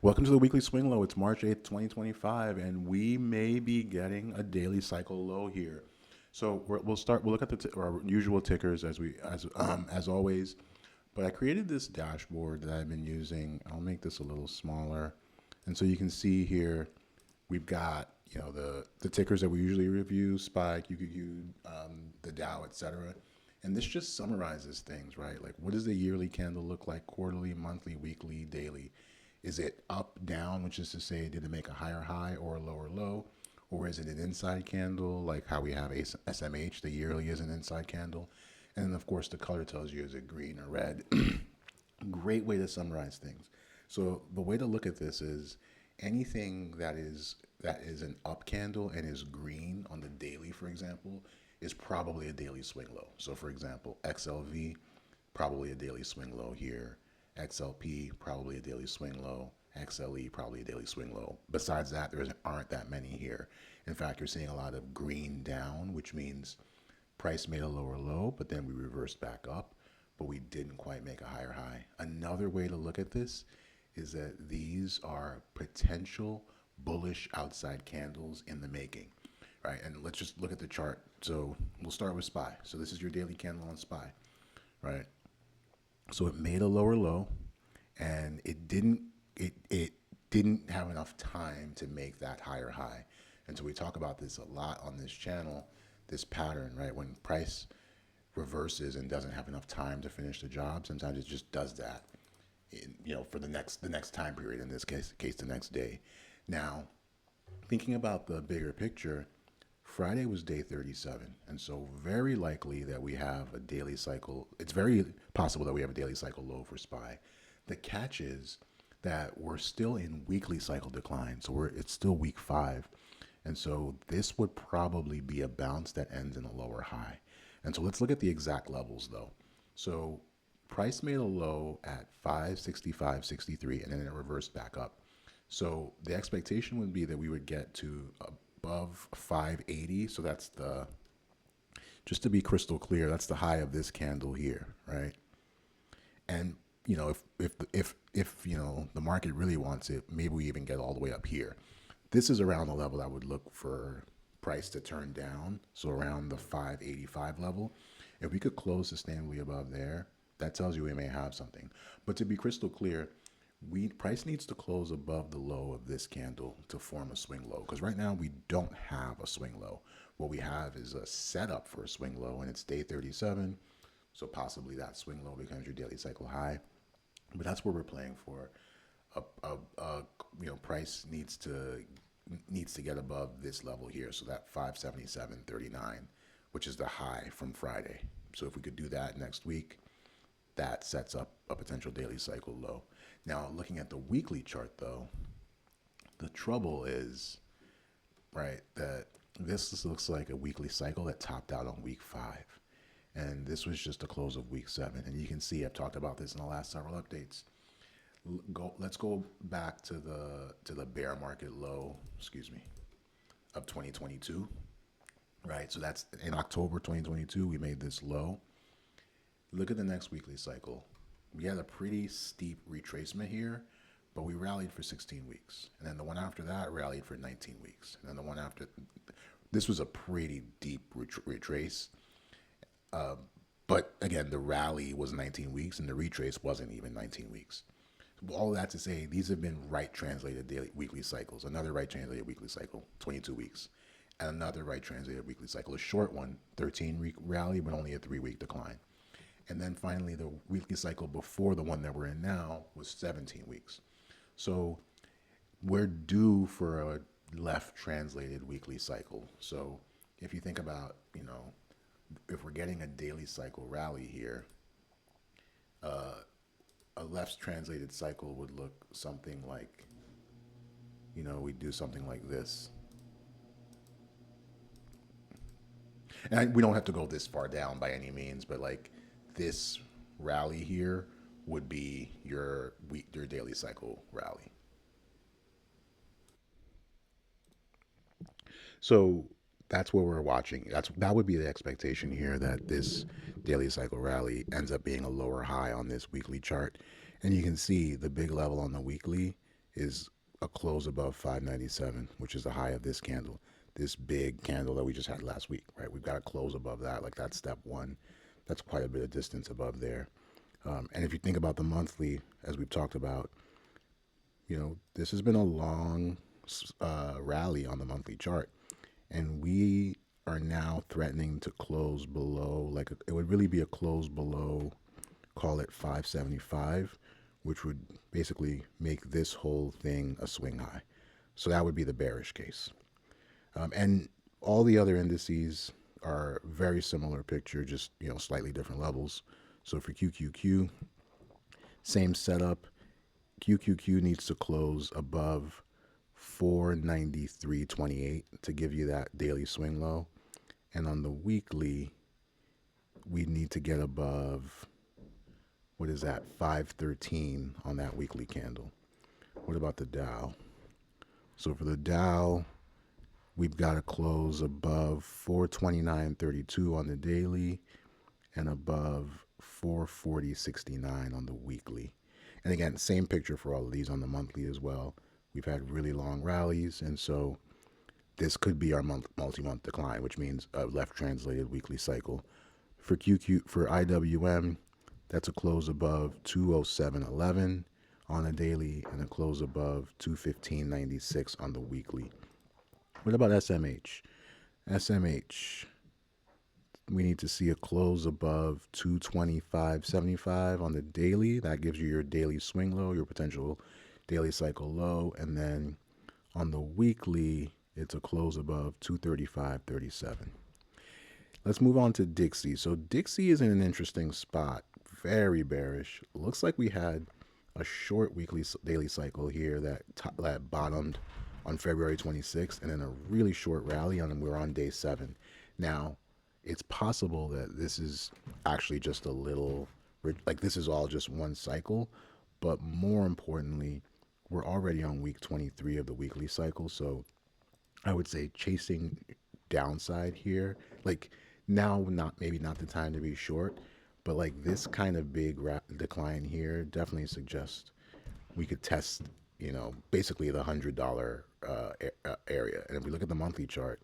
Welcome to the weekly swing low. It's March 8th, 2025, and we may be getting a daily cycle low here. So we'll start. We'll look at our usual tickers as always. But I created this dashboard that I've been using. I'll make this a little smaller, and so you can see here we've got the tickers that we usually review: SPY, QQQ, the Dow, etc. And this just summarizes things, right? Like, what does the yearly candle look like? Quarterly, monthly, weekly, daily? Is it up, down, which is to say, did it make a higher high or a lower low? Or is it an inside candle, like how we have SMH, the yearly is an inside candle? And then, of course, the color tells you is it green or red. Great way to summarize things. So the way to look at this is anything that is an up candle and is green on the daily, for example, is probably a daily swing low. So for example, XLV, probably a daily swing low here. XLP, probably a daily swing low. XLE, probably a daily swing low. Besides that, there aren't that many here. In fact, you're seeing a lot of green down, which means price made a lower low, but then we reversed back up, but we didn't quite make a higher high. Another way to look at this is that these are potential bullish outside candles in the making, right? And let's just look at the chart. So we'll start with SPY. So this is your daily candle on SPY, right? So it made a lower low, and it didn't have enough time to make that higher high. And so we talk about this a lot on this channel, this pattern, right? When price reverses and doesn't have enough time to finish the job, sometimes it just does that, for the next time period. In this case, the next day. Now, thinking about the bigger picture, Friday was day 37, and so very likely that we have a daily cycle. It's very possible that we have a daily cycle low for SPY. The catch is that we're still in weekly cycle decline, so it's still week 5, and so this would probably be a bounce that ends in a lower high. And so let's look at the exact levels though. So price made a low at 565.63, and then it reversed back up. So the expectation would be that we would get to above 580. So that's just to be crystal clear, that's the high of this candle here, right? And if the market really wants it, maybe we even get all the way up here. This is around the level I would look for price to turn down. So around the 585 level. If we could close sustainably above there, that tells you we may have something. But to be crystal clear, price needs to close above the low of this candle to form a swing low, because right now we don't have a swing low. What we have is a setup for a swing low, and it's day 37. So possibly that swing low becomes your daily cycle high. But that's what we're playing for. Price needs to get above this level here, so that 577.39, which is the high from Friday. So if we could do that next week, that sets up a potential daily cycle low. Now, looking at the weekly chart though, the trouble is, right, that this looks like a weekly cycle that topped out on week 5. And this was just the close of week 7. And you can see I've talked about this in the last several updates. Let's go back to the bear market low, of 2022, right? So that's in October 2022, we made this low. Look at the next weekly cycle. We had a pretty steep retracement here, but we rallied for 16 weeks. And then the one after that rallied for 19 weeks. And then the one after, this was a pretty deep retrace. But again, the rally was 19 weeks and the retrace wasn't even 19 weeks. All of that to say, these have been right translated daily weekly cycles. Another right translated weekly cycle, 22 weeks. And another right translated weekly cycle, a short one, 13-week rally, but only a 3-week decline. And then finally, the weekly cycle before the one that we're in now was 17 weeks. So we're due for a left translated weekly cycle. So if you think about, if we're getting a daily cycle rally here, a left translated cycle would look something like, we do something like this. And we don't have to go this far down by any means, but like this rally here would be your daily cycle rally. So that's what we're watching. That would be the expectation here, that this daily cycle rally ends up being a lower high on this weekly chart. And you can see the big level on the weekly is a close above 597, which is the high of this candle. This big candle that we just had last week, right? We've got to close above that. Like that's step one. That's quite a bit of distance above there. And if you think about the monthly, as we've talked about, this has been a long rally on the monthly chart, and we are now threatening to close below. Like it would really be a close below, call it 575, which would basically make this whole thing a swing high. So that would be the bearish case. And all the other indices are very similar picture, just slightly different levels. So for QQQ, same setup. QQQ needs to close above 493.28 to give you that daily swing low. And on the weekly, we need to get above, what is that, 513 on that weekly candle. What about the Dow? So for the Dow, we've got to close above 429.32 on the daily and above 440.69 on the weekly. And again, same picture for all of these on the monthly as well. We've had really long rallies, and so this could be our multi-month decline, which means a left translated weekly cycle. For IWM, that's a close above 207.11 on a daily and a close above 215.96 on the weekly. What about SMH? SMH, we need to see a close above 225.75 on the daily. That gives you your daily swing low, your potential daily cycle low. And then on the weekly, it's a close above 235.37. Let's move on to Dixie. So Dixie is in an interesting spot. Very bearish. Looks like we had a short weekly daily cycle here that bottomed on February 26th, and then a really short rally, and we're on day 7. Now, it's possible that this is actually just a little, like this is all just one cycle, but more importantly, we're already on week 23 of the weekly cycle. So I would say chasing downside here, like now, maybe not the time to be short, but like this kind of big decline here definitely suggests we could test, basically the $100 area. And if we look at the monthly chart,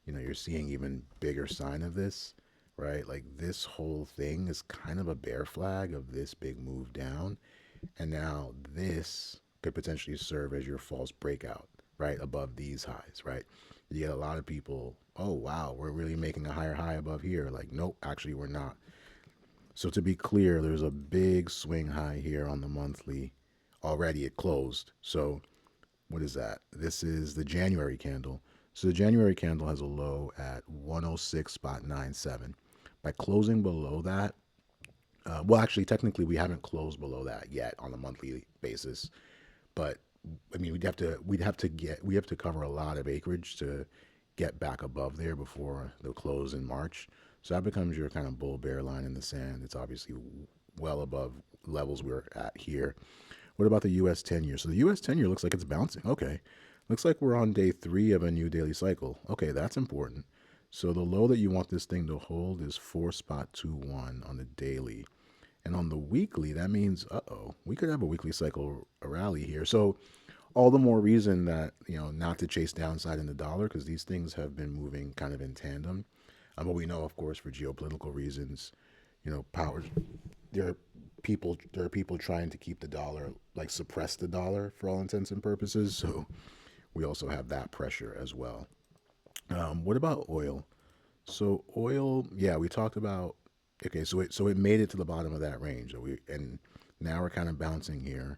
you're seeing even bigger sign of this, right? Like this whole thing is kind of a bear flag of this big move down. And now this could potentially serve as your false breakout, right? Above these highs, right? You get a lot of people, oh, wow, we're really making a higher high above here. Like, nope, actually, we're not. So to be clear, there's a big swing high here on the monthly. Already it closed. So what is that? This is the January candle. So the January candle has a low at 106.97. By closing below that, well, actually, technically, we haven't closed below that yet on a monthly basis. But I mean, we have to cover a lot of acreage to get back above there before the close in March. So that becomes your kind of bull bear line in the sand. It's obviously well above levels we're at here. What about the U.S. 10-year? So the U.S. 10-year looks like it's bouncing. Okay. Looks like we're on day 3 of a new daily cycle. Okay, that's important. So the low that you want this thing to hold is 4.21 on the daily. And on the weekly, that means, we could have a weekly cycle rally here. So all the more reason that, not to chase downside in the dollar, because these things have been moving kind of in tandem. But we know, of course, for geopolitical reasons, powers, there are people trying to keep the dollar, like suppress the dollar for all intents and purposes. So we also have that pressure as well. What about oil? So oil, yeah, we talked about. Okay, so it made it to the bottom of that range, and now we're kind of bouncing here.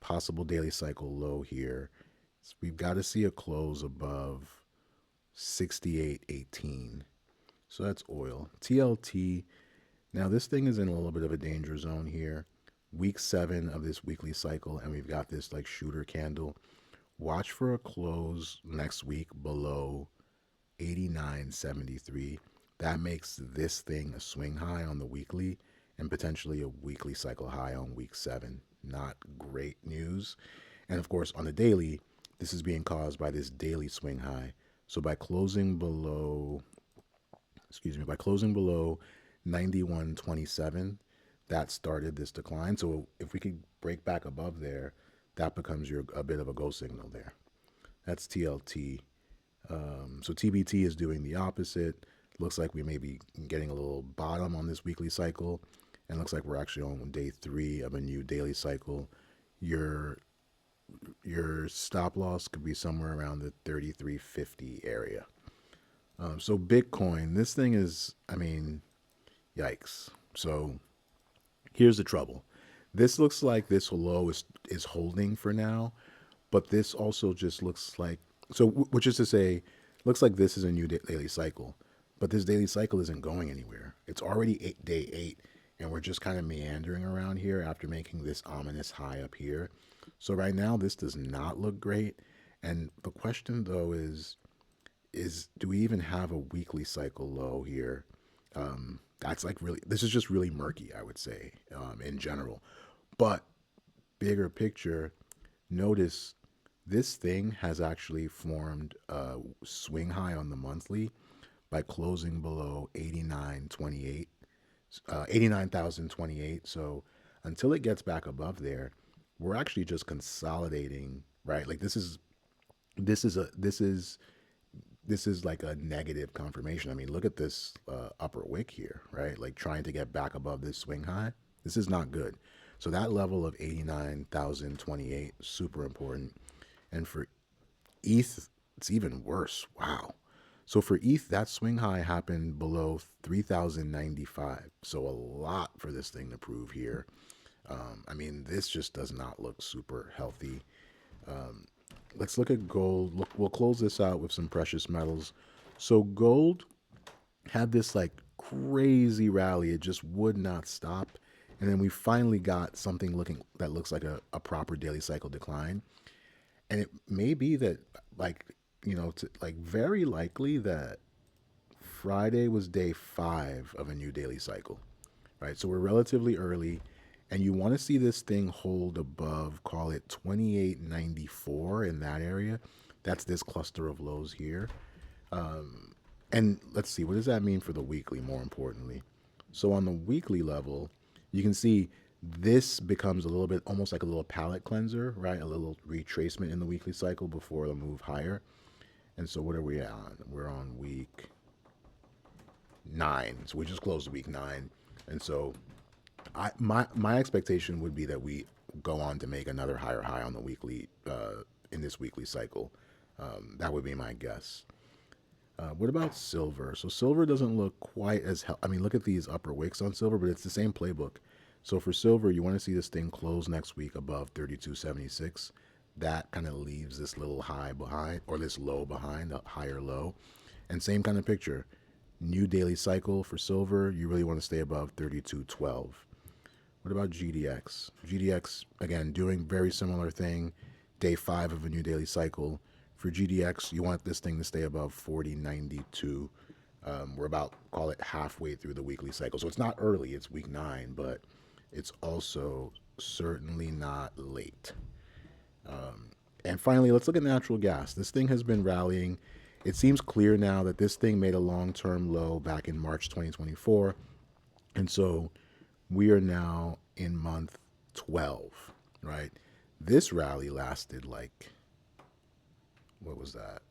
Possible daily cycle low here. So we've got to see a close above 68.18. So that's oil. TLT. Now this thing is in a little bit of a danger zone here. Week 7 of this weekly cycle, and we've got this like shooter candle. Watch for a close next week below 89.73. That makes this thing a swing high on the weekly and potentially a weekly cycle high on week 7. Not great news. And of course, on the daily, this is being caused by this daily swing high. So by closing below 91.27, that started this decline. So if we could break back above there, that becomes your a bit of a go signal there. That's TLT. So TBT is doing the opposite. Looks like we may be getting a little bottom on this weekly cycle, and looks like we're actually on day 3 of a new daily cycle. Your your stop loss could be somewhere around the 3350 area. So Bitcoin, this thing is, I mean, yikes. So here's the trouble. This looks like this low is holding for now, but this also just looks like, so which is to say, looks like this is a new daily cycle, but this daily cycle isn't going anywhere. It's already day 8, and we're just kind of meandering around here after making this ominous high up here. So right now, this does not look great. And the question though is do we even have a weekly cycle low here? That's like really, this is just really murky, I would say, in general. But bigger picture, notice this thing has actually formed a swing high on the monthly by closing below 89.28, 89,028. So until it gets back above there, we're actually just consolidating, right? Like this is a this is like a negative confirmation. I mean, look at this upper wick here, right? Like trying to get back above this swing high. This is not good. So that level of 89,028 super important. And for ETH, it's even worse. Wow. So for ETH, that swing high happened below 3,095. So a lot for this thing to prove here. I mean, this just does not look super healthy. Let's look at gold. Look, we'll close this out with some precious metals. So gold had this like crazy rally. It just would not stop. And then we finally got something looking that looks like a proper daily cycle decline. And it may be that like, like very likely that Friday was day 5 of a new daily cycle, right? So we're relatively early, and you want to see this thing hold above, call it 2894 in that area. That's this cluster of lows here. And let's see, what does that mean for the weekly, more importantly? So on the weekly level, you can see this becomes a little bit almost like a little palette cleanser, right? A little retracement in the weekly cycle before the move higher. And so what are we on? We're on week 9. So we just closed week 9. And so my expectation would be that we go on to make another higher high on the weekly in this weekly cycle. That would be my guess. What about silver? So silver doesn't look quite as I mean, look at these upper wicks on silver, but it's the same playbook. So for silver, you want to see this thing close next week above 32.76. That kind of leaves this little high behind, or this low behind, a higher low. And same kind of picture. New daily cycle for silver, you really want to stay above 32.12. What about GDX? GDX, again, doing very similar thing. Day 5 of a new daily cycle. For GDX, you want this thing to stay above 40.92. We're about, call it halfway through the weekly cycle. So it's not early, it's week 9, but it's also certainly not late. And finally, let's look at natural gas. This thing has been rallying. It seems clear now that this thing made a long-term low back in March 2024. And so we are now in month 12, right? This rally lasted like, what was that?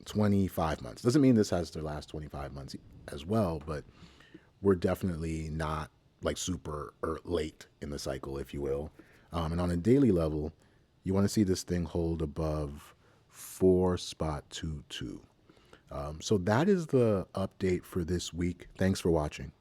25 months. Doesn't mean this has to last 25 months as well, but we're definitely not like super late in the cycle, if you will. And on a daily level, you want to see this thing hold above 4.22. So that is the update for this week. Thanks for watching.